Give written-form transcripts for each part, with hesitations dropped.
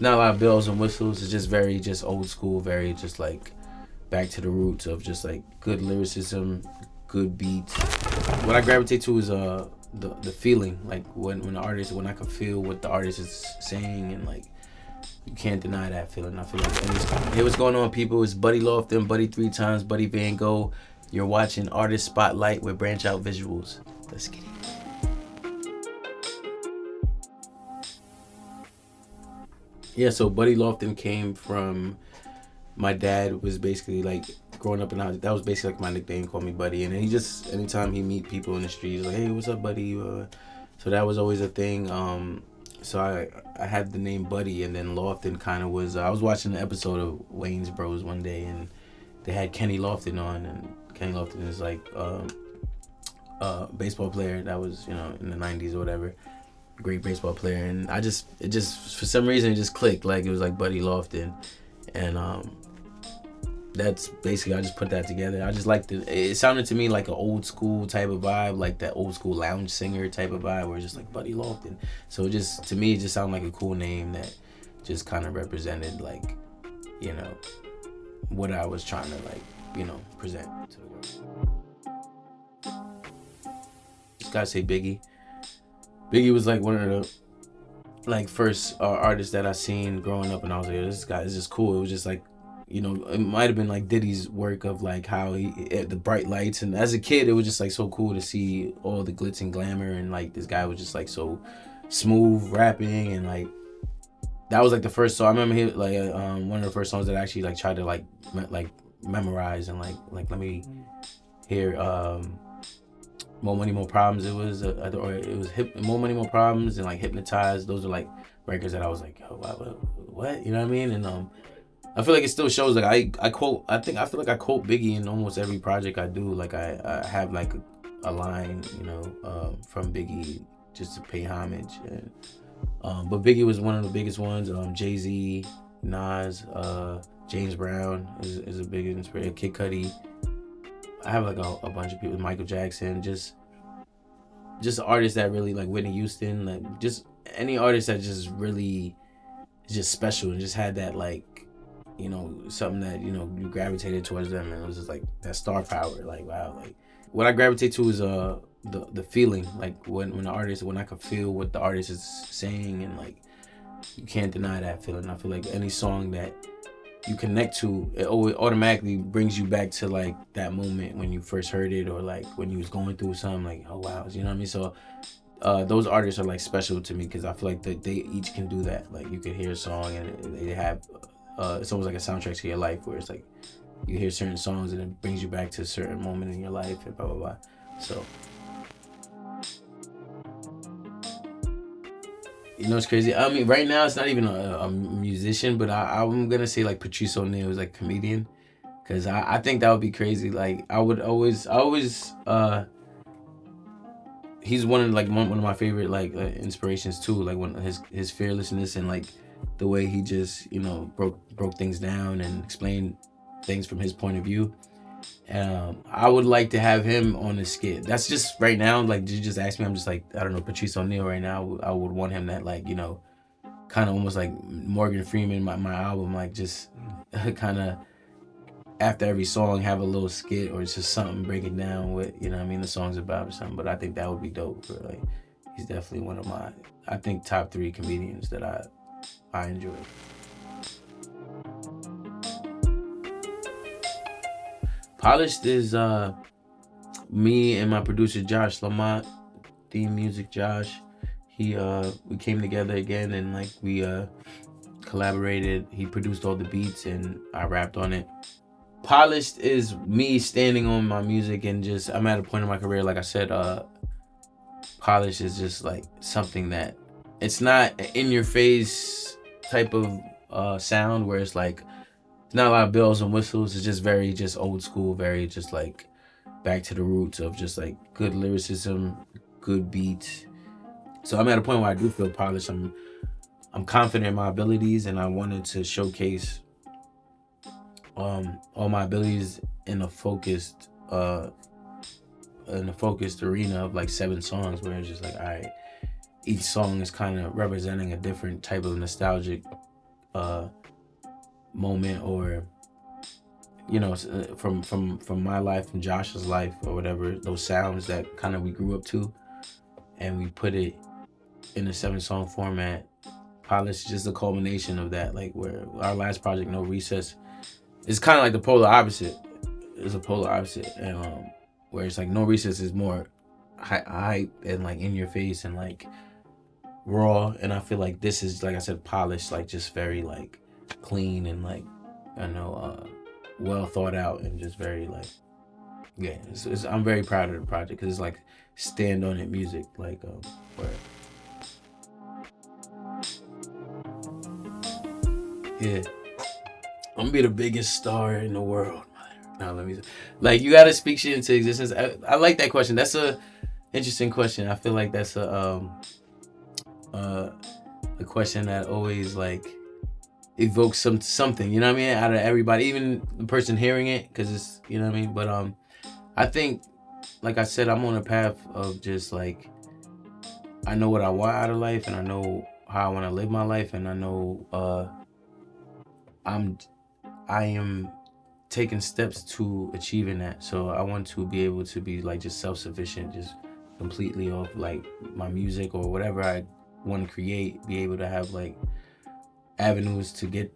not a lot of bells and whistles. It's just very just old school, very just like back to the roots of just like good lyricism, good beats. What I gravitate to is the feeling, like when I can feel what the artist is saying, and like you can't deny that feeling. I feel like hey, what's going on, people? It's Buddy Lofton, Buddy 3 times, Buddy Van Gogh. You're watching Artist Spotlight with Branch Out Visuals. Let's get it. Yeah, so Buddy Lofton came from my dad. Was basically like growing up in the house. That was basically like my nickname. Called me Buddy, and then he just anytime he meet people in the street, he's like, "Hey, what's up, Buddy?" So that was always a thing. So I had the name Buddy, and then Lofton kind of was. I was watching an episode of Wayne's Bros one day, and they had Kenny Lofton on, and Kenny Lofton is like baseball player that was in the '90s or whatever. Great baseball player, and it just for some reason it just clicked. Like it was like Buddy Lofton, and that's basically I just put that together. I just liked it. It sounded to me like an old school type of vibe, like that old school lounge singer type of vibe, where it's just like Buddy Lofton. So it just to me it just sounded like a cool name that just kind of represented like what I was trying to present to the world. Just gotta say Biggie. Biggie was like one of the like first artists that I seen growing up, and I was like, this guy is just cool. It was just like, it might have been like Diddy's work of like how the bright lights, and as a kid, it was just like so cool to see all the glitz and glamour, and like this guy was just like so smooth rapping, and like that was like the first song. I remember he like one of the first songs that I actually like tried to like memorize and like let me hear. More Money, More Problems. It was More Money, More Problems, and like Hypnotized. Those are like records that I was like, oh, what? You know what I mean? And I feel like it still shows. Like I feel like I quote Biggie in almost every project I do. Like I have like a line, from Biggie just to pay homage. And but Biggie was one of the biggest ones. Jay-Z, Nas, James Brown is a big inspiration. Kid Cudi. I have like a bunch of people, Michael Jackson, just artists that really like Whitney Houston, like just any artist that just really is just special and just had that like, something that, you gravitated towards them, and it was just like that star power. Like, wow, like what I gravitate to is the feeling, like when I can feel what the artist is saying, and like you can't deny that feeling. I feel like any song that you connect to, it always automatically brings you back to like that moment when you first heard it, or like when you was going through something, like, oh wow, you know what I mean? So those artists are like special to me because I feel like they each can do that. Like you could hear a song and they have it's almost like a soundtrack to your life, where it's like you hear certain songs and it brings you back to a certain moment in your life, and blah blah blah. So it's crazy. I mean, right now it's not even a musician, but I'm gonna say like Patrice O'Neil is like a comedian, because I think that would be crazy. Like I always he's one of my favorite like inspirations too. Like when his fearlessness and like the way he just broke things down and explained things from his point of view. I would like to have him on a skit. That's just right now. Like, did you just ask me? I'm just like, I don't know, Patrice O'Neil right now. I would want him that like, kind of almost like Morgan Freeman, my album, like just kind of after every song have a little skit or just something breaking down what the song's about or something. But I think that would be dope. For like, he's definitely one of my, I think, top 3 comedians that I enjoy. Polished is me and my producer Josh Lamont, theme music Josh. We came together again, and like we collaborated. He produced all the beats and I rapped on it. Polished is me standing on my music, and just I'm at a point in my career, like I said, polished is just like something that it's not an in your face type of sound, where it's like not a lot of bells and whistles. It's just very just old school, very just like back to the roots of just like good lyricism, good beats. So I'm at a point where I do feel polished. I'm confident in my abilities, and I wanted to showcase all my abilities in a focused arena of like 7 songs, where it's just like, all right, each song is kind of representing a different type of nostalgic moment, or from my life, from Josh's life, or whatever, those sounds that kind of we grew up to, and we put it in a 7-song format. Polish is just a culmination of that. Like, where our last project, No Recess, is kind of like the polar opposite. It's a polar opposite, and where it's like No Recess is more hype and like in your face and like raw, and I feel like this is, like I said, polished, like just very like clean and like well thought out, and just very like, yeah. I'm very proud of the project because it's like stand on it music, like where yeah, I'm gonna be the biggest star in the world. No, let me like, you gotta speak shit into existence. I like that question. That's a interesting question. I feel like that's a question that always like evokes something, you know what I mean, out of everybody, even the person hearing it, because it's, you know what I mean. But I think, like I said, I'm on a path of just like, I know what I want out of life, and I know how I want to live my life, and I know I am taking steps to achieving that. So I want to be able to be like just self-sufficient, just completely off like my music or whatever I want to create, be able to have like avenues to get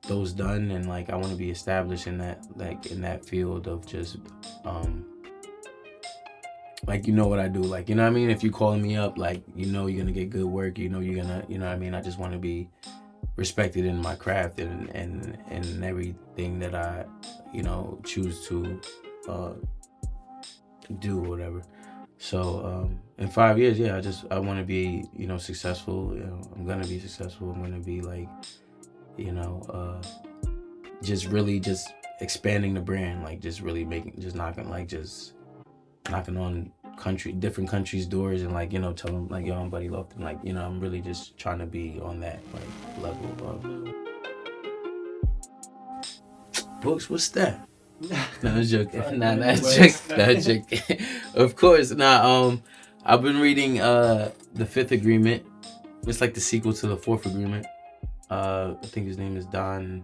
those done, and like I want to be established in that, like in that field of just like, what I do, like, you know what I mean, if you're calling me up, like, you're gonna get good work, you're gonna, you know what I mean, I just want to be respected in my craft, and everything that I choose to do or whatever. So in 5 years, yeah, I want to be successful. I'm gonna be successful. I'm gonna be like just really just expanding the brand, like just really knocking on different countries' doors, and like tell them like, yo, I'm Buddy Lofton, like I'm really just trying to be on that like level of books. What's that? No, I'm joking. Nah, that's joking. That's joking. Of course. Nah, I've been reading The Fifth Agreement. It's like the sequel to The Fourth Agreement. I think his name is Don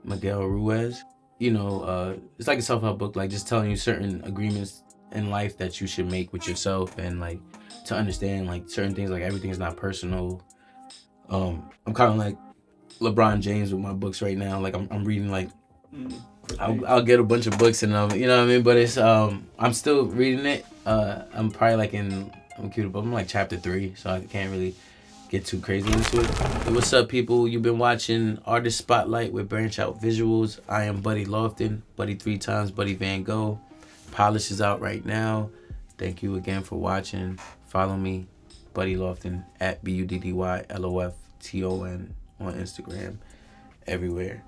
Miguel Ruiz. It's like a self-help book, like just telling you certain agreements in life that you should make with yourself, and like to understand like certain things, like everything is not personal. I'm kind of like LeBron James with my books right now. Like I'm reading like I'll get a bunch of books, and you know what I mean, but it's I'm still reading it. I'm probably like I'm like chapter 3, so I can't really get too crazy into it. Hey, what's up, people? You've been watching Artist Spotlight with Branch Out Visuals. I am Buddy Lofton, Buddy 3 times, Buddy Van Gogh. Polish is out right now. Thank you again for watching. Follow me, Buddy Lofton, at BUDDYLOFTON on Instagram, everywhere.